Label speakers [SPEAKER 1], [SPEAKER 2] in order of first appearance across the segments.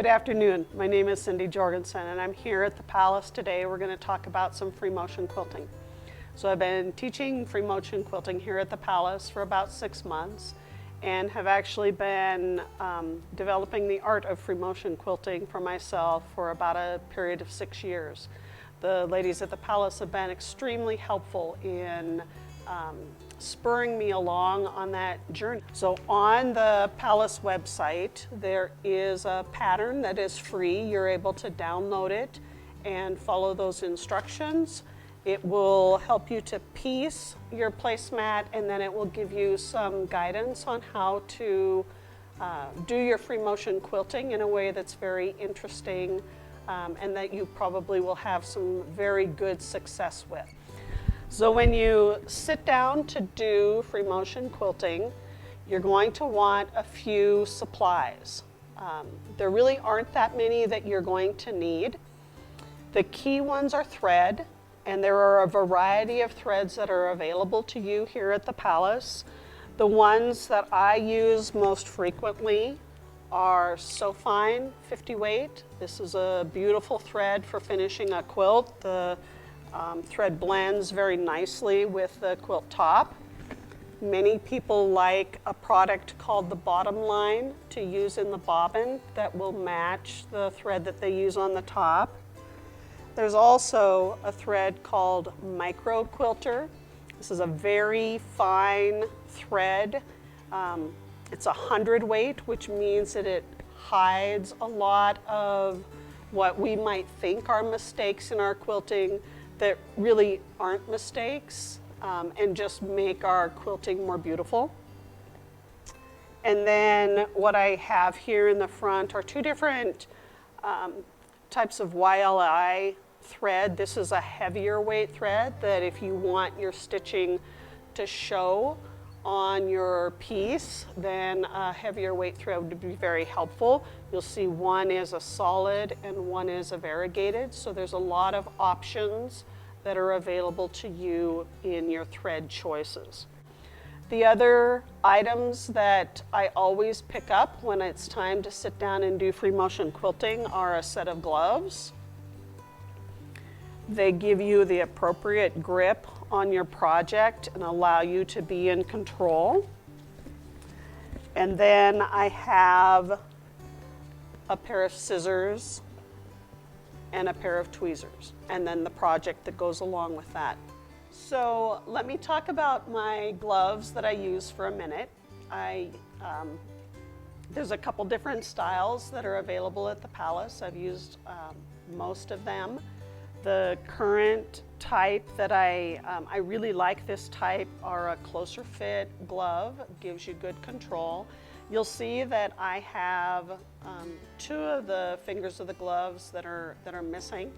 [SPEAKER 1] Good afternoon. My name is Cindy Jorgensen and I'm here at the Palace today. We're going to talk about some free motion quilting. So I've been teaching free motion quilting here at the Palace for about 6 months and have actually been developing the art of free motion quilting for myself for about a period of 6 years. The ladies at the Palace have been extremely helpful in spurring me along on that journey. So on the Palace website, there is a pattern that is free. You're able to download it and follow those instructions. It will help you to piece your placemat, and then it will give you some guidance on how to do your free motion quilting in a way that's very interesting and that you probably will have some very good success with. So when you sit down to do free motion quilting, you're going to want a few supplies. There really aren't that many that you're going to need. The key ones are thread, and there are a variety of threads that are available to you here at the Palace. The ones that I use most frequently are So Fine 50 weight. This is a beautiful thread for finishing a quilt. The thread blends very nicely with the quilt top. Many people like a product called the Bottom Line to use in the bobbin that will match the thread that they use on the top. There's also a thread called Micro Quilter. This is a very fine thread. It's 100 weight, which means that it hides a lot of what we might think are mistakes in our quilting that really aren't mistakes and just make our quilting more beautiful. And then what I have here in the front are two different types of YLI thread. This is a heavier weight thread that if you want your stitching to show on your piece, then a heavier weight thread would be very helpful. You'll see one is a solid and one is a variegated, so there's a lot of options that are available to you in your thread choices. The other items that I always pick up when it's time to sit down and do free motion quilting are a set of gloves. They give you the appropriate grip on your project and allow you to be in control. And then I have a pair of scissors and a pair of tweezers, and then the project that goes along with that. So let me talk about my gloves that I use for a minute. There's a couple different styles that are available at the Palace. I've used most of them. The current type that I really like this type are a closer fit glove. It gives you good control. You'll see that I have two of the fingers of the gloves that are missing,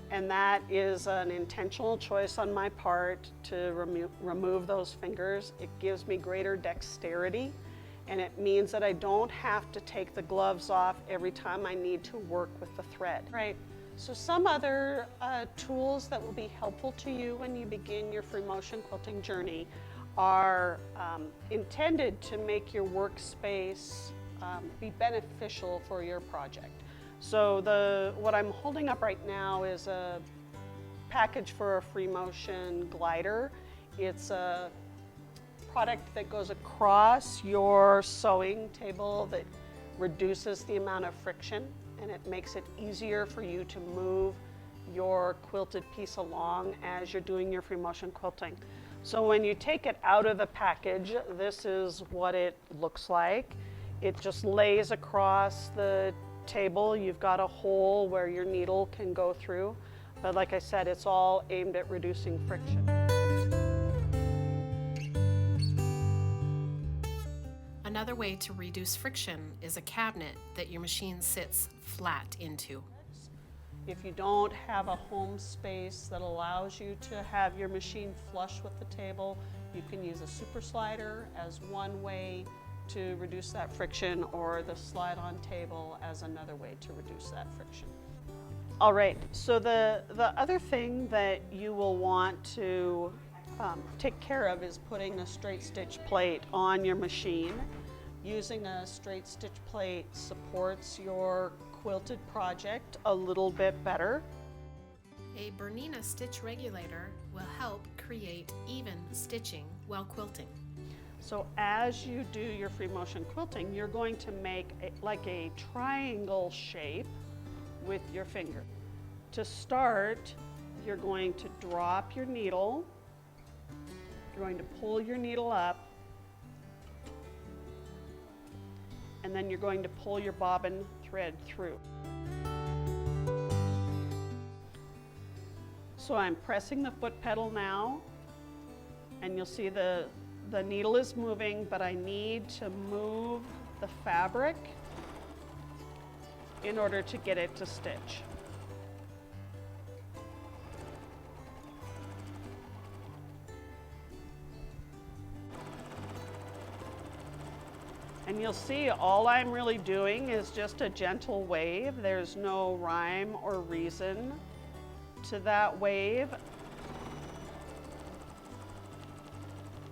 [SPEAKER 1] and that is an intentional choice on my part to remove those fingers. It gives me greater dexterity, and it means that I don't have to take the gloves off every time I need to work with the thread. Right. So some other tools that will be helpful to you when you begin your free motion quilting journey are intended to make your workspace be beneficial for your project. So what I'm holding up right now is a package for a free motion glider. It's a product that goes across your sewing table that reduces the amount of friction, and it makes it easier for you to move your quilted piece along as you're doing your free motion quilting. So when you take it out of the package, this is what it looks like. It just lays across the table. You've got a hole where your needle can go through. But like I said, it's all aimed at reducing friction.
[SPEAKER 2] Another way to reduce friction is a cabinet that your machine sits flat into.
[SPEAKER 1] If you don't have a home space that allows you to have your machine flush with the table, you can use a super slider as one way to reduce that friction, or the slide-on table as another way to reduce that friction. All right, so the other thing that you will want to take care of is putting a straight stitch plate on your machine. Using a straight stitch plate supports your quilted project a little bit better.
[SPEAKER 2] A Bernina stitch regulator will help create even stitching while quilting.
[SPEAKER 1] So as you do your free motion quilting, you're going to make like a triangle shape with your finger. To start, you're going to drop your needle. You're going to pull your needle up, and then you're going to pull your bobbin thread through. So I'm pressing the foot pedal now, and you'll see the needle is moving, but I need to move the fabric in order to get it to stitch. And you'll see all I'm really doing is just a gentle wave. There's no rhyme or reason to that wave.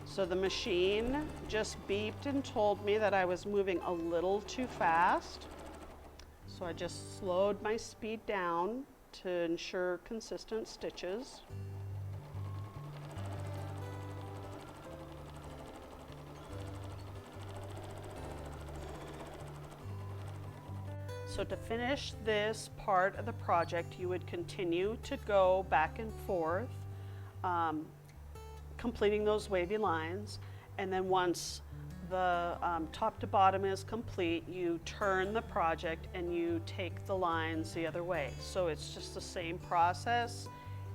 [SPEAKER 1] So the machine just beeped and told me that I was moving a little too fast. So I just slowed my speed down to ensure consistent stitches. So to finish this part of the project, you would continue to go back and forth, completing those wavy lines. And then once the top to bottom is complete, you turn the project and you take the lines the other way. So it's just the same process,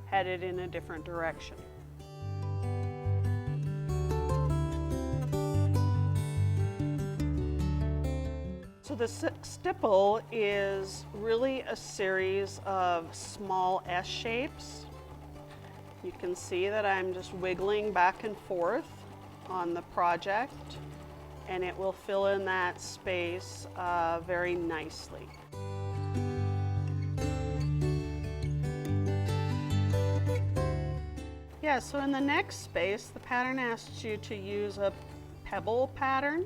[SPEAKER 1] headed in a different direction. So the stipple is really a series of small S shapes. You can see that I'm just wiggling back and forth on the project, and it will fill in that space very nicely. Yeah, so in the next space, the pattern asks you to use a pebble pattern.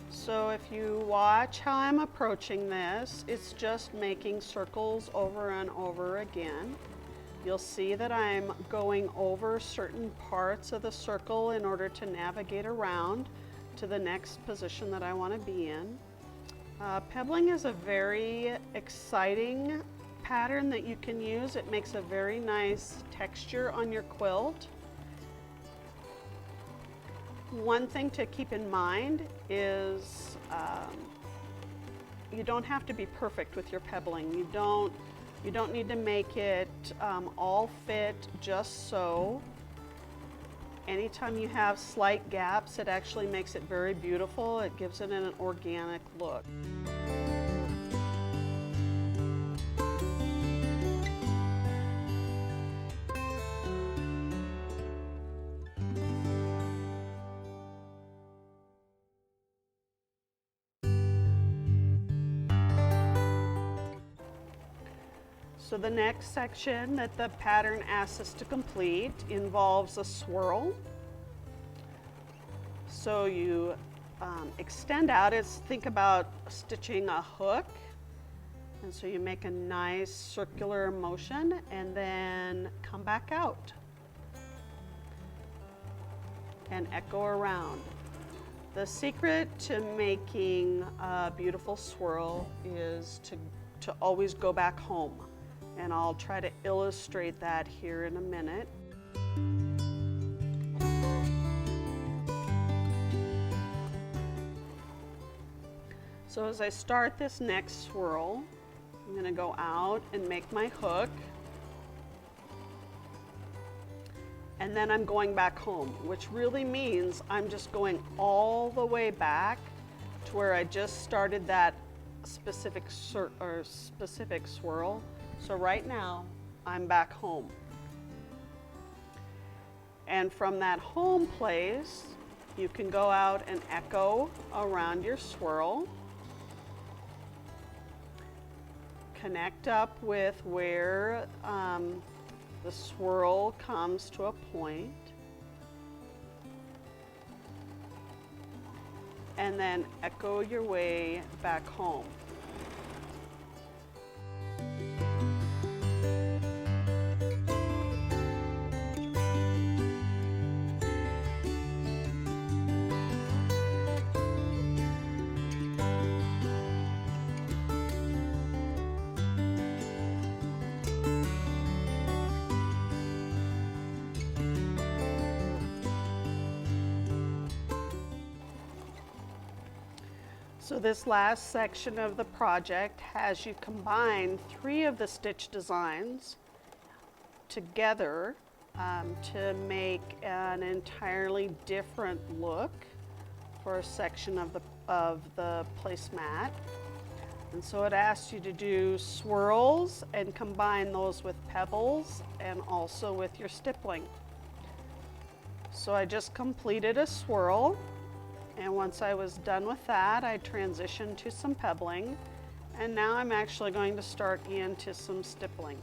[SPEAKER 1] So if you watch how I'm approaching this, it's just making circles over and over again. You'll see that I'm going over certain parts of the circle in order to navigate around to the next position that I want to be in. Pebbling is a very exciting pattern that you can use. It makes a very nice texture on your quilt. One thing to keep in mind is you don't have to be perfect with your pebbling. You don't need to make it all fit just so. Anytime you have slight gaps, it actually makes it very beautiful. It gives it an organic look. So the next section that the pattern asks us to complete involves a swirl. So you extend out, think about stitching a hook. And so you make a nice circular motion and then come back out and echo around. The secret to making a beautiful swirl is to always go back home. And I'll try to illustrate that here in a minute. So as I start this next swirl, I'm going to go out and make my hook. And then I'm going back home, which really means I'm just going all the way back to where I just started that specific swirl. So right now, I'm back home. And from that home place, you can go out and echo around your swirl. Connect up with where the swirl comes to a point. And then echo your way back home. So this last section of the project has you combine 3 of the stitch designs together to make an entirely different look for a section of the placemat. And so it asks you to do swirls and combine those with pebbles and also with your stippling. So I just completed a swirl, and once I was done with that, I transitioned to some pebbling, and now I'm actually going to start into some stippling.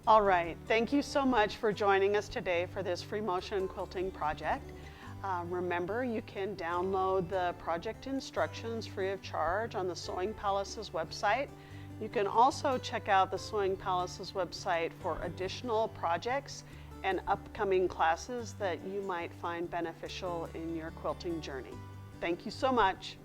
[SPEAKER 1] All right, thank you so much for joining us today for this free motion quilting project. Remember, you can download the project instructions free of charge on the Sewing Palace's website. You can also check out the Sewing Palace's website for additional projects and upcoming classes that you might find beneficial in your quilting journey. Thank you so much.